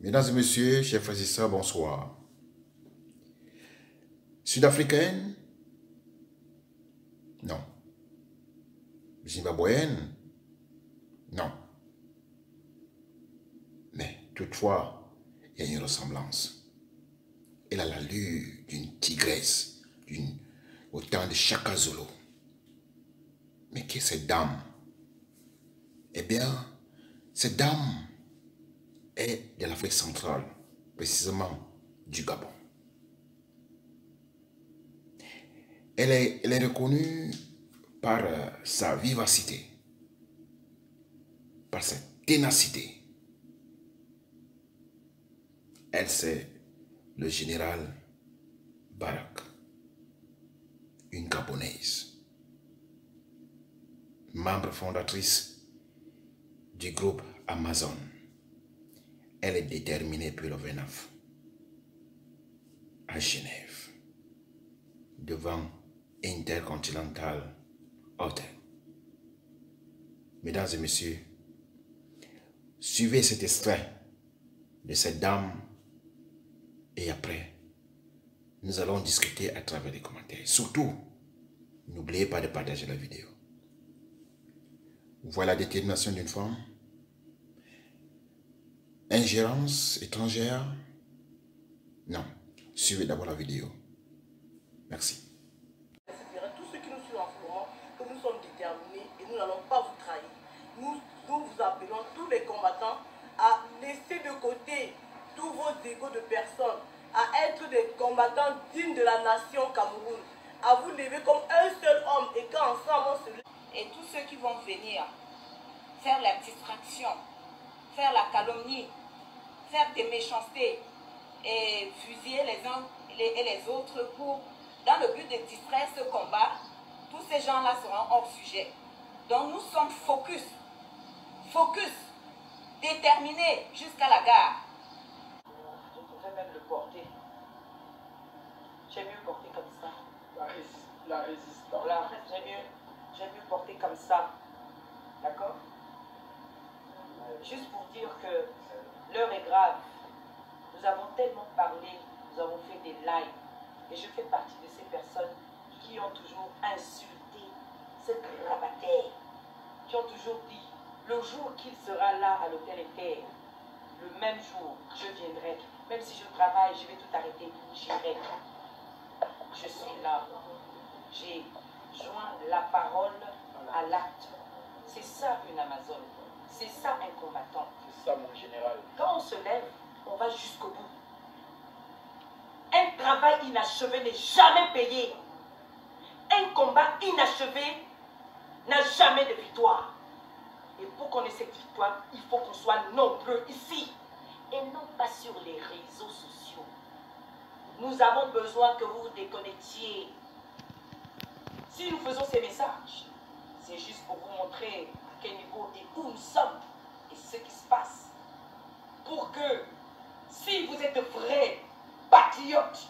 Mesdames et messieurs, chers frères et sœurs, bonsoir. Sud-africaine? Non. Zimbabwéenne? Non. Mais toutefois, il y a une ressemblance. Elle a l'allure d'une tigresse, au temps de Shaka Zulu. Mais qui est cette dame? Eh bien, cette dame est de l'Afrique centrale, précisément du Gabon. Elle est reconnue par sa vivacité, par sa ténacité. Elle, c'est le général Barak, une Gabonaise, membre fondatrice du groupe Amazon. Elle est déterminée pour le 29 à Genève, devant Intercontinental Hotel. Mesdames et messieurs, suivez cet extrait de cette dame et après, nous allons discuter à travers les commentaires. Surtout, n'oubliez pas de partager la vidéo. Voilà la détermination d'une femme. Ingérence étrangère? Non. Suivez d'abord la vidéo. Merci. Tous ceux qui nous suivent en ce moment, que nous sommes déterminés et nous n'allons pas vous trahir. Nous vous appelons tous les combattants à laisser de côté tous vos égos de personnes, à être des combattants dignes de la nation Cameroun, à vous lever comme un seul homme et qu'ensemble on se lève. Et tous ceux qui vont venir faire la distraction, faire la calomnie, faire des méchancetés et fusiller les uns et les autres dans le but de distraire ce combat, tous ces gens-là seront hors sujet. Donc nous sommes focus, déterminés jusqu'à la gare. Je pourrais même le porter. J'aime mieux porter comme ça. La résistance. Voilà, j'aime mieux porter comme ça. D'accord? Juste pour dire que l'heure est grave. Nous avons tellement parlé, nous avons fait des lives. Et je fais partie de ces personnes qui ont toujours insulté ce grabataire. Qui ont toujours dit, le jour qu'il sera là à l'hôtel Inter, le même jour, je viendrai. Même si je travaille, je vais tout arrêter, j'irai. Je suis là. J'ai joint la parole à l'acte. C'est ça une Amazone. C'est ça un combattant. C'est ça mon général. Quand on se lève, on va jusqu'au bout. Un travail inachevé n'est jamais payé. Un combat inachevé n'a jamais de victoire. Et pour qu'on ait cette victoire, il faut qu'on soit nombreux ici. Et non pas sur les réseaux sociaux. Nous avons besoin que vous vous déconnectiez. Si nous faisons ces messages, c'est juste pour vous montrer à quel niveau et où nous sommes et ce qui se passe. Pour que, si vous êtes vrais patriotes,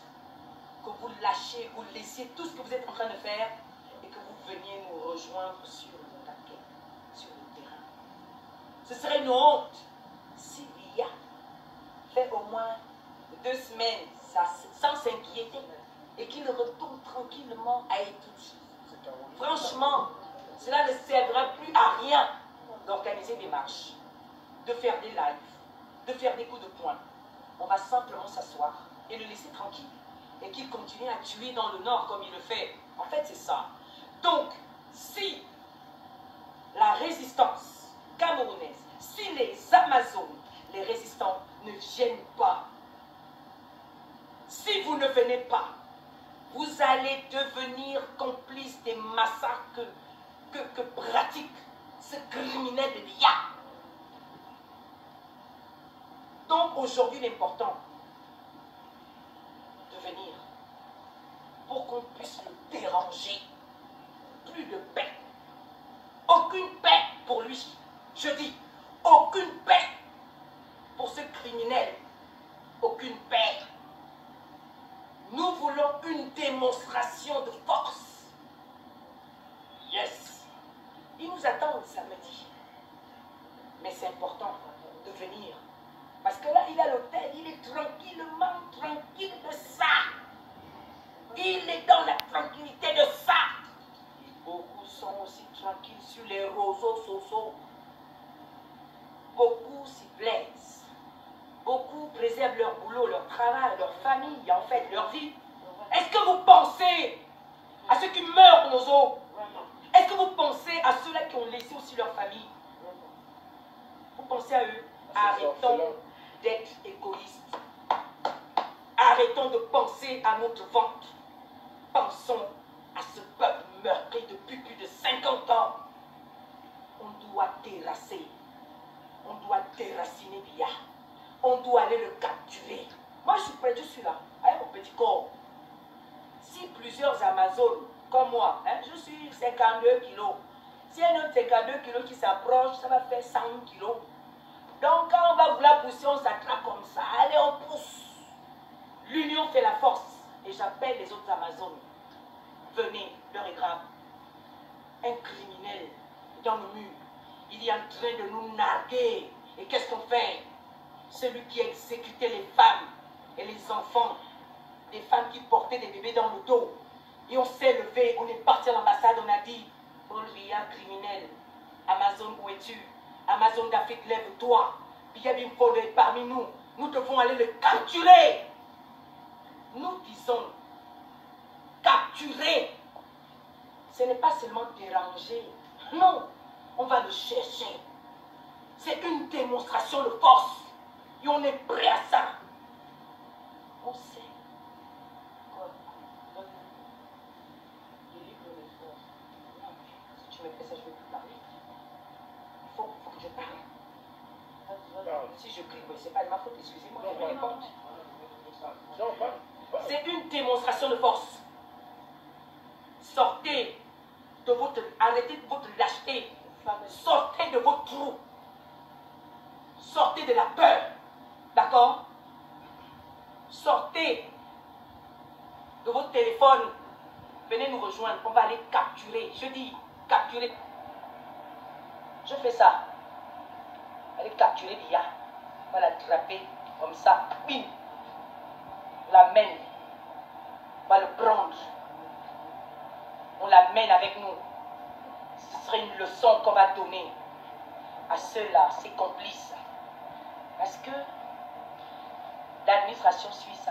que vous lâchiez, vous laissiez tout ce que vous êtes en train de faire et que vous veniez nous rejoindre sur le taquet, sur le terrain. Ce serait une honte s'il y a fait au moins 2 semaines sans s'inquiéter et qu'il retourne tranquillement à étudier. Franchement, cela ne servira plus à rien d'organiser des marches, de faire des lives, de faire des coups de poing. On va simplement s'asseoir et le laisser tranquille. Et qu'il continue à tuer dans le nord comme il le fait. En fait, c'est ça. Donc, si la résistance camerounaise, si les Amazones, les résistants ne viennent pas, si vous ne venez pas, vous allez devenir complice des massacres que pratique ce criminel de l'IA. Donc aujourd'hui, l'important de venir pour qu'on puisse le déranger. Plus de paix. Aucune paix pour lui. Je dis, aucune paix pour ce criminel. Aucune paix. Nous voulons une démonstration de force. Yes. Il nous attend le samedi. Mais c'est important de venir. Parce que là, il a l'hôtel. tranquillement tranquille de ça. Il est dans la tranquillité de ça. Et beaucoup sont aussi tranquilles sur les roseaux sociaux. Beaucoup s'y plaisent. Beaucoup préservent leur boulot, leur travail, leur famille, en fait, leur vie. Est-ce que vous pensez à ceux qui meurent nos os? Est-ce que vous pensez à ceux-là qui ont laissé aussi leur famille? Vous pensez à eux? Arrêtons d'être égoïstes. Arrêtons de penser à notre ventre. Pensons à ce peuple meurtri depuis plus de 50 ans. On doit terrasser. On doit déraciner Biya. On doit aller le capturer. Moi, je suis prêt, je suis là, avec mon petit corps. Si plusieurs Amazones, comme moi, hein, je suis 52 kilos. Si un autre 52 kilos qui s'approche, ça va faire 100 kilos. Donc, quand on va vouloir pousser, on s'attrape comme ça. Allez, on pousse. L'union fait la force. Et j'appelle les autres Amazones. Venez, l'heure est grave. Un criminel dans le mur. Il est en train de nous narguer. Et qu'est-ce qu'on fait? Celui qui exécutait les femmes et les enfants, des femmes qui portaient des bébés dans le dos. Et on s'est levé, on est parti à l'ambassade, on a dit, Paul Biya, criminel, Amazon, où es-tu? Amazon d'Afrique, lève-toi. Biya Bimfolo est parmi nous. Nous devons aller le capturer. Nous disons, capturer. Ce n'est pas seulement déranger. Non, on va le chercher. C'est une démonstration de force. Et on est prêt à ça. On sait. Quoi? Si tu me fais ça, je ne vais plus parler. Il faut que je parle. Si je crie, ce n'est pas de ma faute, excusez-moi. C'est une démonstration de force. Sortez de votre... Arrêtez de votre lâcheté. Sortez de votre trou. Sortez de la peur. D'accord? Sortez de votre téléphone. Venez nous rejoindre. On va aller capturer. Je dis capturer. Je fais ça. Aller capturer Biya. On va l'attraper comme ça. Bim. L'amène. On va le prendre. On l'amène avec nous. Ce serait une leçon qu'on va donner à ceux-là, ces complices. Parce que l'administration suisse,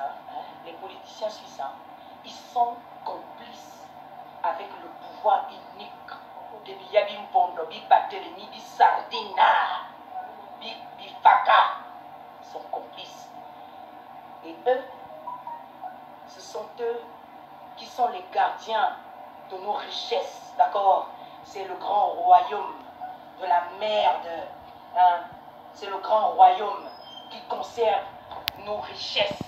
les politiciens suisses, ils sont complices avec le pouvoir unique de Biya Bimfolo, Bipatelemi, Bisardina, Bifaka. Ils sont complices. Et eux, ce sont eux qui sont les gardiens de nos richesses, d'accord? C'est le grand royaume de la merde. Hein? C'est le grand royaume qui conserve nos richesses.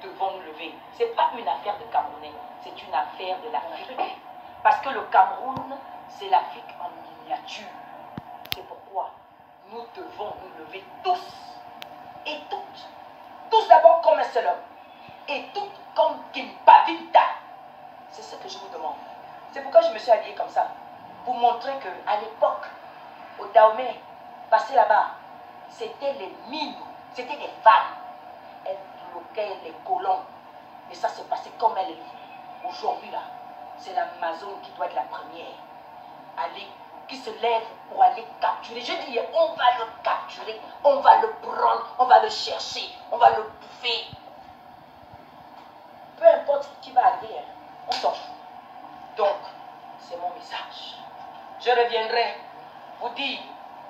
Nous devons nous lever. Ce n'est pas une affaire de Camerounais, c'est une affaire de l'Afrique. Parce que le Cameroun, c'est l'Afrique en miniature. C'est pourquoi nous devons nous lever tous et toutes. Tous d'abord comme un seul homme. Et toutes comme Kimpavita. C'est ce que je vous demande. C'est pourquoi je me suis habillée comme ça. Pour montrer qu'à l'époque, au Dahomey, passer là-bas, c'était les mines, c'était des femmes. Elles bloquaient les colons. Et ça s'est passé comme elle est. Aujourd'hui, là, c'est l'Amazone qui doit être la première. Qui se lève pour aller capturer. Je dis, on va le capturer, on va le prendre, on va le chercher, on va le bouffer. Peu importe ce qui va arriver, on s'en fout. Donc, c'est mon message. Je reviendrai vous dire,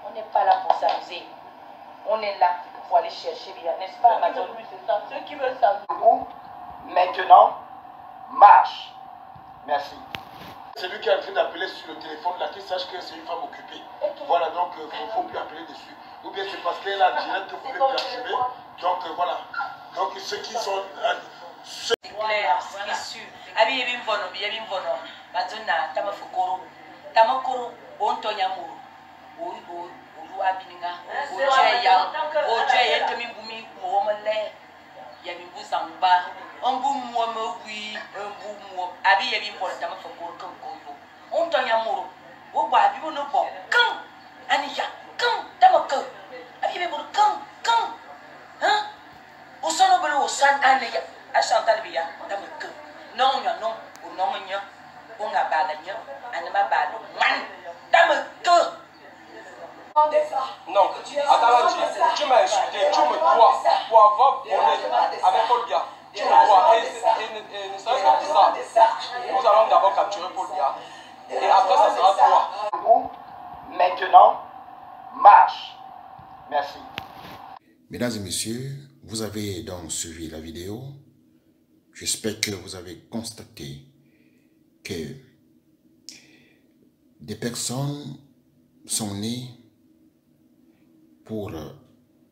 on n'est pas là pour s'amuser. On est là pour aller chercher bien, n'est-ce pas, Amazon? Ceux qui veulent s'amuser. Maintenant, marche. Merci. Celui qui est en train d'appeler sur le téléphone, là, qu'il sache que c'est une femme occupée. Voilà, donc il ne faut plus appeler dessus. Ou bien c'est parce qu'elle a direct que vous voulez perturber. Donc voilà. Donc ceux qui sont... C'est clair, c'est sûr. Abi yebi mvono, yebi mvono. Bazona tama fukoro. Tama koro bonto nyamuru. Oibo, olu abininga. Oje ya temi bumi muomele. Yebi buzamba. Ongu muome wi, ongu muom. Abi yebi mvono tama fukoro kongo. Onto nyamuru. Obo abi bono bo. Kan. Anisha, kan tama kan. Abi yebi bono kan. Hein? Non, Atalanji, tu m'as insulté, tu me dois pour avoir volé avec Paul Biya. Tu me dois, et ne serait-ce que pour ça, nous allons d'abord capturer Paul Biya, et après ça sera toi. Maintenant, marche. Merci. Mesdames et messieurs, vous avez donc suivi la vidéo. J'espère que vous avez constaté que des personnes sont nées pour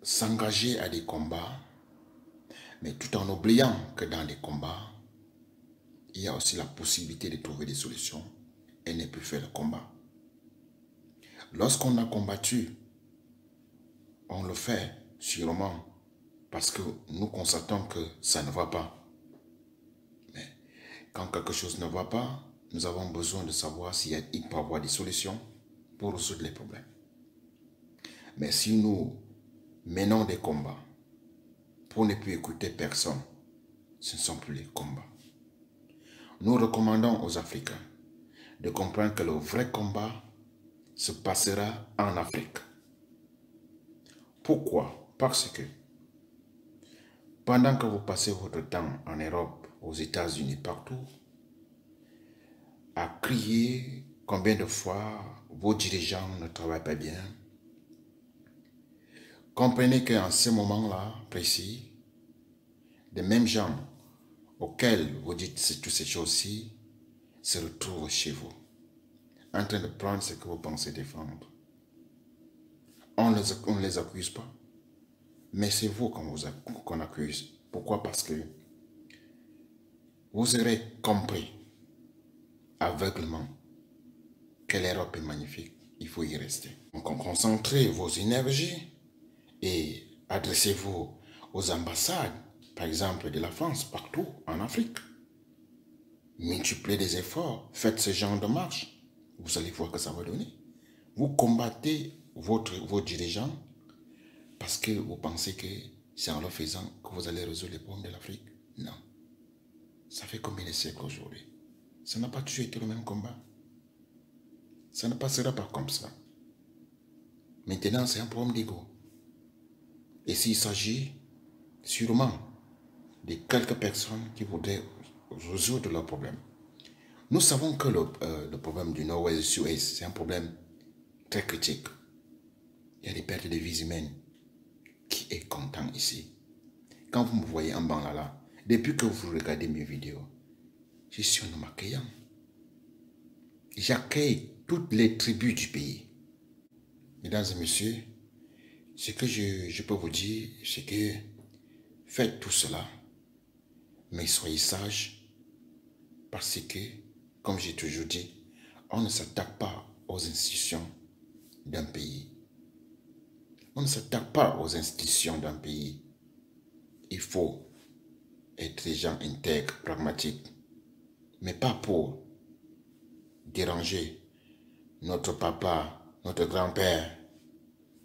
s'engager à des combats, mais tout en oubliant que dans les combats, il y a aussi la possibilité de trouver des solutions et ne plus faire le combat. Lorsqu'on a combattu, on le fait sûrement parce que nous constatons que ça ne va pas. Mais quand quelque chose ne va pas, nous avons besoin de savoir s'il peut y avoir des solutions pour résoudre les problèmes. Mais si nous menons des combats pour ne plus écouter personne, ce ne sont plus les combats. Nous recommandons aux Africains de comprendre que le vrai combat se passera en Afrique. Pourquoi? Parce que pendant que vous passez votre temps en Europe, aux États-Unis, partout, à crier combien de fois vos dirigeants ne travaillent pas bien, comprenez qu'en ce moment-là précis, les mêmes gens auxquels vous dites toutes ces choses-ci se retrouvent chez vous, en train de prendre ce que vous pensez défendre. On ne les accuse pas, mais c'est vous qu'on accuse. Pourquoi? Parce que vous aurez compris aveuglement que l'Europe est magnifique, il faut y rester. Donc concentrez vos énergies et adressez-vous aux ambassades, par exemple de la France, partout en Afrique. Multipliez des efforts, faites ce genre de marche, vous allez voir que ça va donner. Vous combattez vos dirigeants parce que vous pensez que c'est en le faisant que vous allez résoudre les problèmes de l'Afrique. Non. Ça fait combien de siècles aujourd'hui? Ça n'a pas toujours été le même combat. Ça ne passera pas comme ça. Maintenant, c'est un problème d'ego. Et s'il s'agit sûrement de quelques personnes qui voudraient résoudre leurs problèmes. Nous savons que le problème du Nord-Ouest du Suez, c'est un problème très critique. Il y a des pertes de vies humaines. Qui est content ici? Quand vous me voyez en Bangala, depuis que vous regardez mes vidéos, je suis un homme accueillant. J'accueille toutes les tribus du pays. Mesdames et messieurs, ce que je peux vous dire, c'est que faites tout cela, mais soyez sages, parce que, comme j'ai toujours dit, on ne s'attaque pas aux institutions d'un pays. On ne s'attaque pas aux institutions d'un pays. Il faut être des gens intègres, pragmatiques, mais pas pour déranger notre papa, notre grand-père,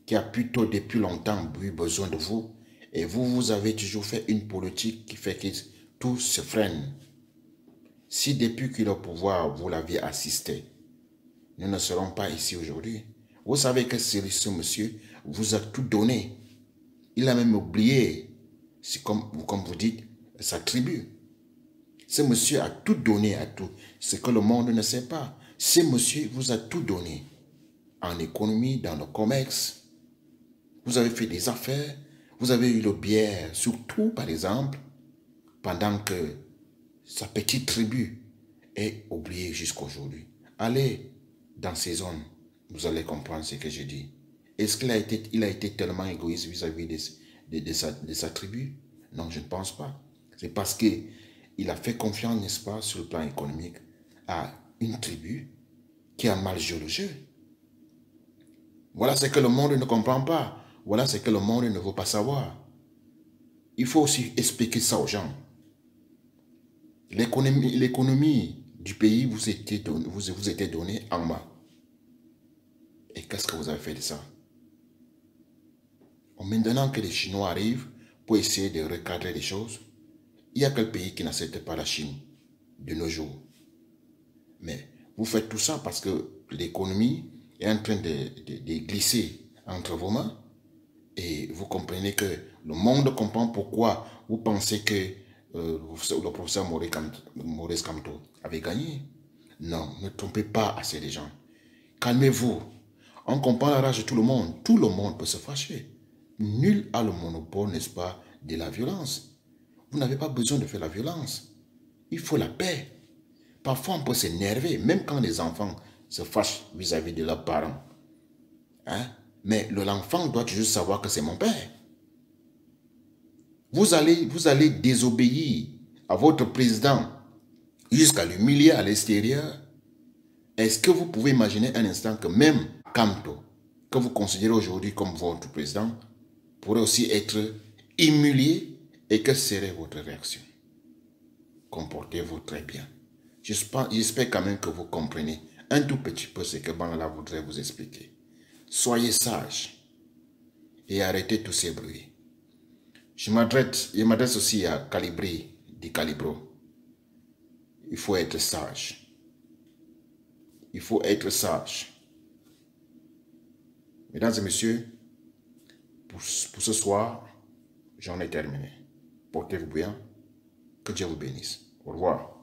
qui a plutôt depuis longtemps eu besoin de vous, et vous avez toujours fait une politique qui fait que tout se freine. Si depuis qu'il est au pouvoir, vous l'aviez assisté, nous ne serons pas ici aujourd'hui. Vous savez que ce monsieur vous a tout donné. Il a même oublié, comme vous dites, sa tribu. Ce monsieur a tout donné à tout. Ce que le monde ne sait pas. Ce monsieur vous a tout donné. En économie, dans le commerce. Vous avez fait des affaires. Vous avez eu le bière, surtout par exemple, pendant que sa petite tribu est oubliée jusqu'à aujourd'hui. Allez dans ces zones, vous allez comprendre ce que je dis. Est-ce qu'il a été tellement égoïste vis-à-vis de sa tribu? Non, je ne pense pas. C'est parce qu'il a fait confiance, n'est-ce pas, sur le plan économique, à une tribu qui a mal joué le jeu. Voilà ce que le monde ne comprend pas. Voilà ce que le monde ne veut pas savoir. Il faut aussi expliquer ça aux gens. L'économie du pays vous était donnée en main. Et qu'est-ce que vous avez fait de ça? Maintenant que les Chinois arrivent pour essayer de recadrer les choses, Il y a quel pays qui n'accepte pas la Chine de nos jours? Mais vous faites tout ça parce que l'économie est en train de glisser entre vos mains. Et vous comprenez que le monde comprend pourquoi vous pensez que le professeur Maurice Kamto avait gagné. Non, ne trompez pas assez les gens. Calmez-vous. On comprend la rage de tout le monde. Tout le monde peut se fâcher. Nul n'a le monopole, n'est-ce pas, de la violence. Vous n'avez pas besoin de faire la violence. Il faut la paix. Parfois, on peut s'énerver, même quand les enfants se fâchent vis-à-vis de leurs parents. Hein? Mais l'enfant doit toujours savoir que c'est mon père. Vous allez désobéir à votre président jusqu'à l'humilier à l'extérieur. Est-ce que vous pouvez imaginer un instant que même Kamto, que vous considérez aujourd'hui comme votre président, pourrait aussi être humilié, et quelle serait votre réaction? Comportez-vous très bien. J'espère quand même que vous comprenez un tout petit peu ce que Bangala voudrait vous expliquer. Soyez sages et arrêtez tous ces bruits. Je m'adresse aussi à Calibri, dit Calibro. Il faut être sage. Il faut être sage. Mesdames et messieurs, pour ce soir, j'en ai terminé. Portez-vous bien. Que Dieu vous bénisse. Au revoir.